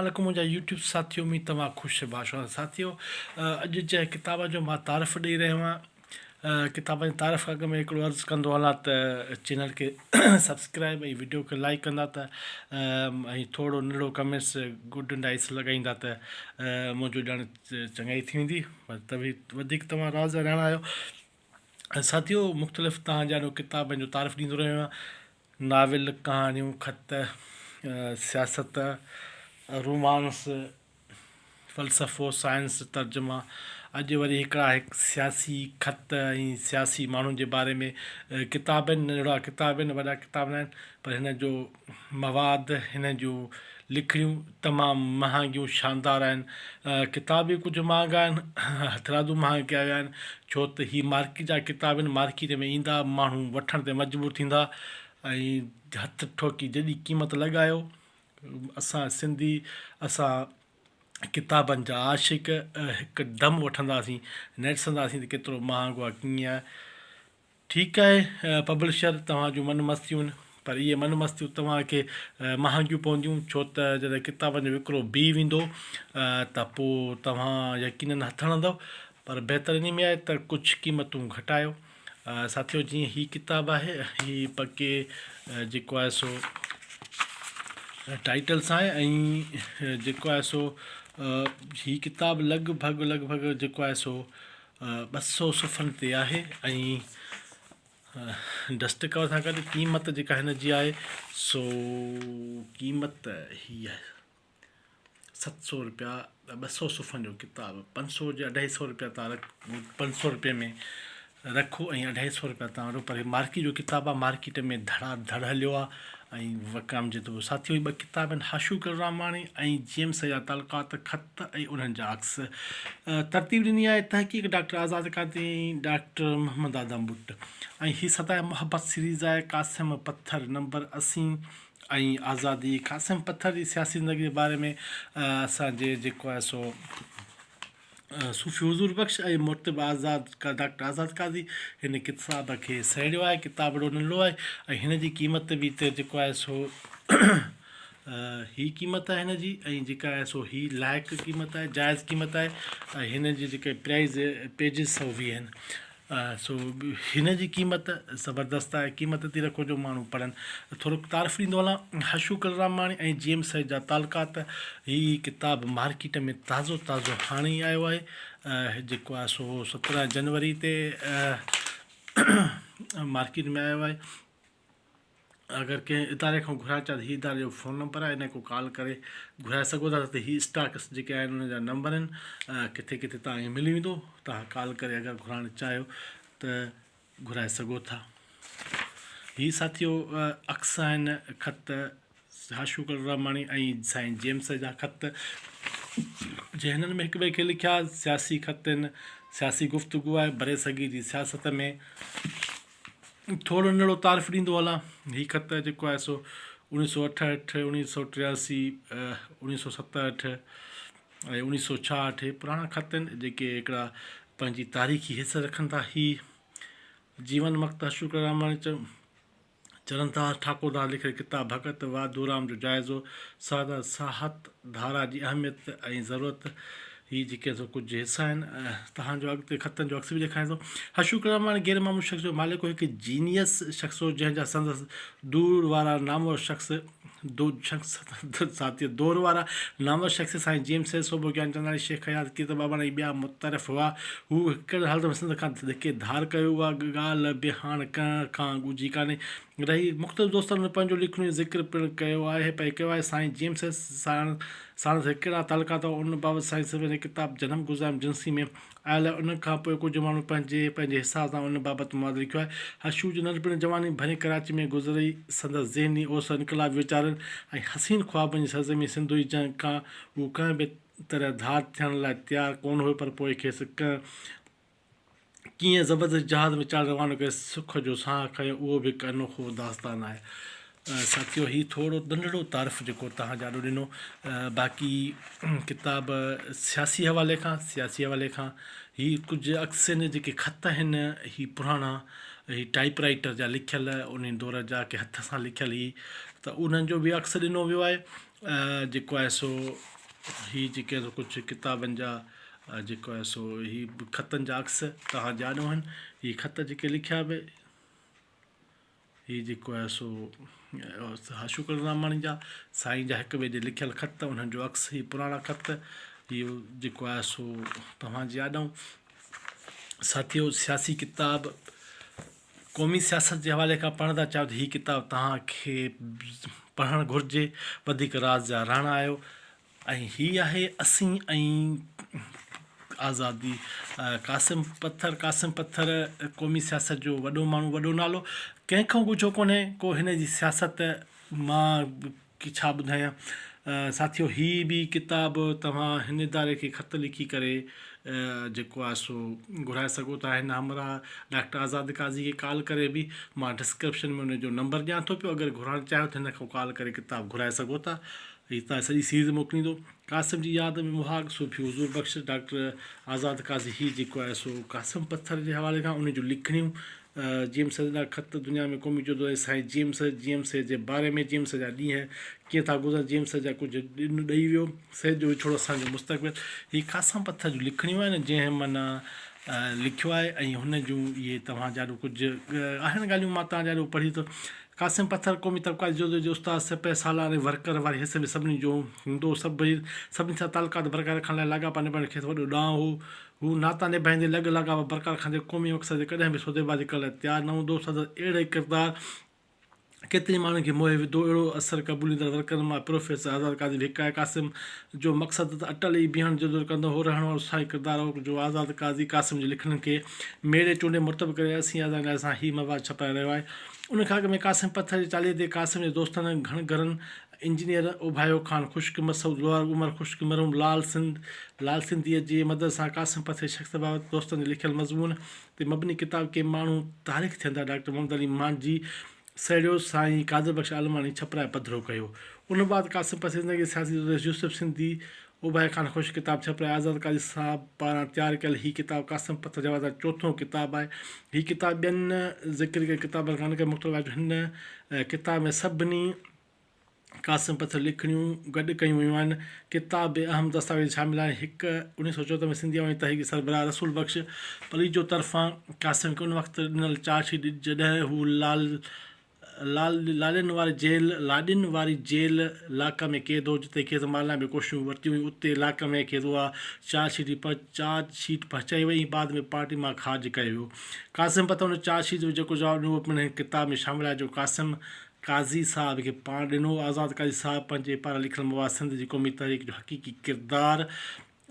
वालेकुम मुंहिंजा यूट्यूब साथियों में तव्हां ख़ुशि भाषा साथियों। अॼु जे किताब जो मां तारीफ़ ॾेई रहियो आहियां। किताब जी तारीफ़ अॻ में हिकिड़ो अर्ज़ु कंदो हलां त चैनल खे सब्सक्राइब ऐं वीडियो खे लाइक कंदा त ऐं थोरो नंढिड़ो कमेंट्स गुड नाइस लॻाईंदा त मुंहिंजो ॼाण चङाई थी वेंदी। पर तभी वधीक तव्हां राज़ रहणा आहियो। साथियों मुख़्तलिफ़ तव्हांजा किताबनि जो तारीफ़ ॾींदो रहियो आहियां। नाविल, कहाणियूं, ख़त, सियासत, रोमांस, फ़लसफ़ो, साइंस, तर्जुमा। अॼु वरी हिकिड़ा सियासी ख़त ऐं सियासी माण्हुनि जे बारे में किताब आहिनि। नंढिड़ा किताब आहिनि, वॾा किताब न आहिनि, पर हिन जो मवाद, हिन जूं लिखड़ियूं तमामु महांगियूं शानदार आहिनि। किताब बि कुझु महांगा आहिनि, हथरादू महांगा कया विया आहिनि, छो त हीअ मार्केट जा किताब आहिनि। मार्केट में ईंदा माण्हू वठण ते मजबूर थींदा ऐं हथ ठोकी जॾहिं क़ीमत लॻायो। असां सिंधी असां किताबनि जा आशिक़ हिकु दम वठंदासीं, न ॾिसंदासीं त केतिरो महांगो आहे कीअं आहे। ठीकु आहे, पब्लिशर तव्हां जूं मन मस्तियूं आहिनि, पर इहे मन मस्तियूं तव्हांखे महांगियूं पवंदियूं, छो त जॾहिं किताबनि जो विकिरो बीह वेंदो त पोइ तव्हां यकीननि हथु हणंदव। पर बहितर इन में आहे त कुझु क़ीमतूं घटायो। साथियों, जीअं हीअ किताबु आहे, हीअ पके जेको आहे सो टाइटल सां आहे ऐं जेको आहे सो हीअ किताबु लॻभॻि जेको आहे सो 200 सुफ़्हनि ते आहे ऐं डस्ट कवर सां गॾु क़ीमत जेका हिन जी आहे सो क़ीमत हीअ आहे 700 रुपया। 200 सुफ़्हनि जो किताबु 500 जे 250 रुपया तव्हां 500 रुपये में रखो ऐं 250 रुपया तव्हां वठो। पर मार्केट जो किताबु आहे, मार्केट में धड़ हलियो आहे ऐं विकामजे थो। साथियों, ॿ किताब आहिनि, हाशूकर रामाणी ऐं जेम्स जा तालुकात, ख़त ऐं उन्हनि जा अक्स। तरतीब ॾिनी आहे तहक़ीक़ डॉक्टर आज़ाद कादरी ऐं डॉक्टर मोहम्मद आदम बुट। ऐं हीअ सदाए मोहब्बत सीरीज़ आहे। क़ासिम पत्थर नंबर 80 ऐं आज़ादी। क़ासिम पत्थर जी सियासी ज़िंदगी जे बारे में असांजे जेको आहे सो सूफ़ी हुज़ूर बख़्श ऐं मुर्तब आज़ाद डॉक्टर आज़ाद कादरी हिन किताब खे सहेड़ियो आहे। किताबु ॾाढो नंढिड़ो आहे ऐं हिन जी क़ीमत बि हिते जेको आहे सो हीअ क़ीमत आहे हिन जी, ऐं जेका आहे सो हीअ लाइक़ु क़ीमत आहे, जाइज़ क़ीमत आहे। ऐं हिन जी जेके प्राइज़ पेजिस 120 आहिनि। सो हिन जी क़ीमत ज़बरदस्त आहे। क़ीमत थी रखो जो माण्हू पढ़नि। थोरो तारीफ़ ॾींदो हलां, हाशूकर रामाणी ऐं जेम्स जा तालुकात। हीअ किताबु मार्केट में ताज़ो हाणे ई आयो आहे। जेको आहे सो 17 जनवरी ते मार्केट में आयो आहे। अगरि कंहिं इदारे खां घुराए चा त हीअ इदारे जो फ़ोन नंबर आहे, इन को कॉल करे घुराए सघो था। त हीअ स्टॉक जेके आहिनि उन जा नंबर आहिनि, किथे किथे तव्हांखे मिली वेंदो। तव्हां कॉल करे अगरि घुराइणु चाहियो त घुराए सघो था। हीअ साथियों अक्स आहिनि, ख़त हाशूकर रामाणी ऐं साईं जेम्स जा ख़त जे हिननि में हिक ॿिए खे लिखिया। सियासी ख़त आहिनि, सियासी गुफ़्तगू आहे बरे सघी जी सियासत में। थोरो नंढिड़ो तारीफ़ ॾींदो हलां, हीअ ख़त जेको आहे सो 1968, 1983, 1967 ऐं 1966 पुराणा ख़त आहिनि जेके हिकिड़ा पंहिंजी तारीख़ी हिस रखनि था। हीअ जीवन मक्त हाशूकर रामाणी चरणदास ठाकुर दास लिखियल किताब भगत वाधूराम जो जाइज़ो, सादा साहत धारा जी अहमियत ऐं ज़रूरत। हीअ जेके सो कुझु हिसा आहिनि। तव्हांजो अॻिते ख़तनि जो अक्स बि ॾेखारे थो। हाशूकर रामाणी गैर मामूली शख़्स जो मालिक हो, हिकु जीनियस शख़्स हो जंहिंजा संदसि दूर वारा नामवर शख़्स साथियों दौर वारा नामवर शख़्स साईं जेम्स सोबो ज्ञान चंदाणी शेख हयात कीर्त बाबाणी ऐं ॿिया मुतरफ़ हुआ। हू हिकु हालत में सिंध खां धिके धार कयो। उहा ॻाल्हि बि हाणे कंहिं खां ॻुझी कान्हे रही। मुख़्तलिफ़ दोस्तनि में पंहिंजो लिखण जो ज़िक्र पिणु कयो आहे कयो आहे। साईं जेम्स साणसि हिकिड़ा तालुकात उन बाबति साईं सभु हिन किताबु जनम गुज़ाम जिंसी में आयल आहे। उन खां पोइ कुझु माण्हू पंहिंजे हिसाब सां उन बाबति मवाद लिखियो आहे। हशू जी नंढपिण जवानी भरी कराची में गुज़री। संदसि ज़हनी ओस इनकलाब वीचारनि ऐं हसीन ख्वाबनि जी सरज़मी सिंध हुई, जंहिं खां हू कंहिं बि तरह धार थियण लाइ तयारु कोन हुयो। पर पोइ खेसि कीअं ज़बरदस्त जहाज़ में चाढ़ रवानो करे सुख जो साह खयो, उहो बि हिकु अनोखो दास्तान आहे। साथियों, हीअ थोरो नंढिड़ो तारीफ़ जेको तव्हां ॾाढो ॾिनो। बाक़ी किताब सियासी हवाले खां हीअ कुझु अक्स आहिनि जेके ख़त आहिनि, हीअ पुराणा, हीअ टाइप राइटर जा लिखियल उन दौर जा के हथ सां लिखियल। ई त उन्हनि जो बि अक्स ॾिनो वियो आहे। जेको आहे सो ही जेके कुझु किताबनि जा जेको आहे सो ही ख़तनि जा अक्स तव्हां ॼाणो आहिनि। ही ख़त जेके लिखिया बि ही जेको आहे सो शुक्र रामाणी जा साईं जा हिक ॿिए ॾे लिखियलु ख़त, उन्हनि जो अक्स ही पुराणा ख़त इहो जेको आहे सो तव्हां ॼाणो। साथियो, सियासी किताब क़ौमी सियासत जे हवाले खां पढ़ंदा चाहियो त हीअ किताब तव्हांखे पढ़णु घुरिजे। वधीक राज जा राणा आहियो ऐं हीअ आहे असीं ऐं आज़ादी। क़ासिम पत्थर क़ौमी सियासत जो वॾो माण्हू, वॾो नालो, कंहिंखां ॻुझो कोन्हे को हिन जी सियासत मां छा ॿुधायां। साथियो, हीअ बि किताब तव्हां हिन इदारे खे ख़त लिखी करे जेको आहे सो घुराए सघो था। हिन हमरा डॉक्टर आज़ाद काज़ी खे कॉल करे बि मां डिस्क्रिप्शन में हुनजो नंबर ॾियां थो पियो, अगरि घुराइणु चाहियो त हिन खां कॉल करे किताब घुराए सघो था। हीअ तव्हां सॼी सीरीज़ मोकिलींदो। क़ासिम जी यादि में मुहाग सूफ़ी हुज़ूर बख़्श डॉक्टर आज़ाद काज़ी, हीअ जेको आहे सो क़ासिम पत्थर जे हवाले खां उन जूं लिखणियूं जेम्स जा ख़त दुनिया में क़ौमी जो साईं जेम्स जे बारे में, जेम्स जा ॾींहं कीअं था गुज़रनि, जेम्स जा कुझु ॾिन ॾेई वियो, सहज जो विछोड़ो असांजो मुस्तक़बिल। हीअ क़ासिम पत्थर जूं लिखणियूं आहिनि जंहिं माना लिखियो आहे ऐं हुन जूं इहे तव्हां ॼाणो कुझु आहिनि ॻाल्हियूं मां तव्हां ॼाणो पढ़ी थो। क़ासिम पत्थर क़ौमी तबक़ाती जो उस्ताद सिपह सालार वर्कर वारे हिसे में सभिनी जो हूंदो, सभिनी सां तालुकात बरक़रार रखण लाइ लाॻापा निभाइण खेसि वॾो ॾांहुं हो। हू नाता निभाईंदे लॻ लाॻापा बरक़रार रखंदे क़ौमी मक़सद ते कॾहिं बि सौदेबाज़ी करण लाइ तयारु न हूंदो। सदर अहिड़े किरदारु केतिरनि माण्हुनि खे मोहे विधो। अहिड़ो असर क़बूलींदड़ वर्करनि मां प्रोफेसर आज़ाद काज़ी बि हिकु आहे। क़ासिम जो मक़सदु त अटल ई बीहण जदोजहद कंदो हो, रहण वारो साईं किरदारु हो जो आज़ाद काज़ी क़ासिम जे लिखणनि खे मेड़े चूंडे मुरतब करे असीं आज़ाद लाइ सां हीअ मवाद छपाए रहियो आहे। उन खां अॻु में क़ासिम पत्थर जे चालीहे ते क़ासिम जे दोस्तनि घणनि इंजीनियर उभायो खान ख़ुश्क, मसूद लोहार, उमर ख़ुश्क, मरहूम लाल सिंधीअ जे मदद सां क़ासिम पत्थर जी शख़्स बाबति दोस्तनि जे लिखियलु मज़मून ते मबनी किताब के माण्हू तारीख़ थियंदा डॉक्टर मोहम्मद अली मांझी साहिड़ियो साईं कादर बख़्श आलमानी छपराए पधिरो कयो। उन बाद क़ासिम पत्थर ज़िंदगी सियासी यूसुफ सिंधी उभाए खान ख़ुश्क किताब छपराए आज़ाद काज़ी साहब पारां तयारु कयल। हीअ किताब क़ासिम पत्थर जे हवाले सां चोथों किताब आहे। हीअ किताब ॿियनि ज़िक्र कयल किताबनि खां न मुख़्तलिफ़ आहे। हिन किताब में सभिनी क़ासिम पत्थर लिखणियूं गॾु कयूं वियूं आहिनि। किताब बि अहम दस्तावेज़ शामिल आहिनि। हिकु 1974 में सिंधी अवामी तहरीक सरबराह रसूल बख़्श पली जो तरफ़ां क़ासिम खे उन वक़्तु ॾिनल चार्जशीट जॾहिं हू लाॾिन वारी जेल इलाक़े में क़ैद हो, जिते खेसि मारण बि कोशिशूं वरितियूं हुयूं। उते इलाइक़े में खेसि उहा चार्जशीट पहुचाई वई, बाद में पार्टी मां ख़ारिज कयो वियो। क़ासिम पत्थर उन चार्जशीट जो जेको जवाबु ॾिनो उहो पिणु हिन किताब में शामिल आहे जो क़ासिम काज़ी साहब खे पाण ॾिनो। आज़ाद काज़ी साहब पंहिंजे पारां लिखियलु मवाद सिंध जी क़ौमी तहरीक जो हक़ीक़ी किरदारु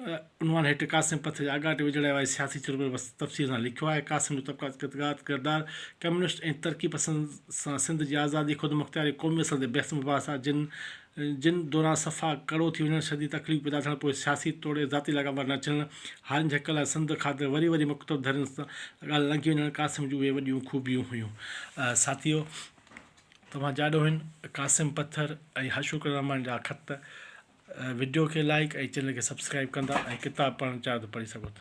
उनवान हेठि क़ासिम पत्थर जे आगाटे विझण वारी सियासी चुर तफ़सील सां लिखियो आहे। क़ासिम जो तबक़ाती किरदारु कम्युनिस्ट ऐं तरक़ी पसंद सां सिंध जी आज़ादी, ख़ुदि मुख़्तियारी, क़ौमी असल ते बहस मुबाहस आहे जिन दौरान सफ़ा कड़ो थी वञणु, शदीद तकलीफ़ पैदा थियण, पोइ सियासी तोड़े ज़ाती लाॻापा न अचनि, हारियुनि जे हक़ लाइ संद ख़ातिर वरी मुख़्तलिफ़ धरनि सां ॻाल्हि लंघी वञणु क़ासिम जूं उहे वॾियूं ख़ूबियूं हुयूं। साथियो, तव्हां ॼाणो आहिनि क़ासिम पत्थर ऐं शुक्र रहमान जा ख़त। वीडियो खे लाइक ऐं चैनल खे सब्सक्राइब कंदा ऐं किताब पढ़णु चाहियो त पढ़ी सघो था।